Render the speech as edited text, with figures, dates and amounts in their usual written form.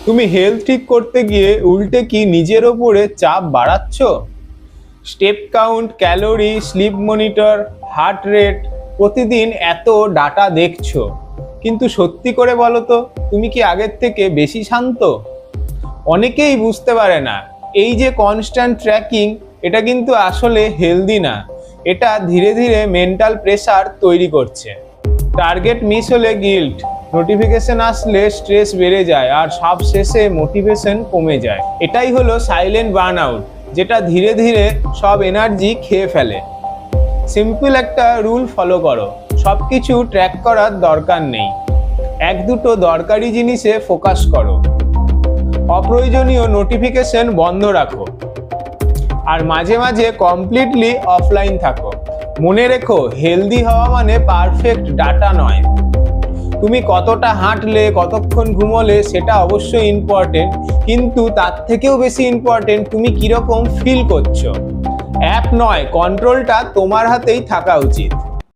তুমি হেলথ ঠিক করতে গিয়ে উল্টে কি নিজের ওপরে চাপ বাড়াচ্ছ? Step count, calorie, sleep monitor, heart rate, প্রতিদিন এত ডাটা দেখছো, কিন্তু সত্যি করে বলো তো, তুমি কি আগের থেকে বেশি শান্ত? অনেকেই বুঝতে পারে না এই যে কনস্ট্যান্ট ট্র্যাকিং, এটা কিন্তু আসলে হেলদি না। এটা ধীরে ধীরে মেন্টাল প্রেসার তৈরি করছে। টার্গেট মিস হলে গিল্ট, নোটিফিকেশন আসলে স্ট্রেস বেড়ে যায়, আর সব শেষে মোটিভেশন কমে যায়। এটাই হলো সাইলেন্ট বার্ন আউট, যেটা ধীরে ধীরে সব এনার্জি খেয়ে ফেলে। সিম্পল একটা রুল ফলো করো, সব কিছু ট্র্যাক করার দরকার নেই। এক দুটো দরকারি জিনিসে ফোকাস করো। অপ্রয়োজনীয় নোটিফিকেশন বন্ধ রাখো, আর মাঝে মাঝে কমপ্লিটলি অফলাইন থাকো। মনে রেখো, হেলদি হওয়া মানে পারফেক্ট ডাটা নয়। তুমি কতটা হাঁটলে, কতক্ষণ ঘুমোলে, সেটা অবশ্যই ইম্পর্টেন্ট, কিন্তু তার থেকেও বেশি ইম্পর্টেন্ট তুমি কিরকম ফিল করছো। অ্যাপ নয়, কন্ট্রোলটা তোমার হাতেই থাকা উচিত।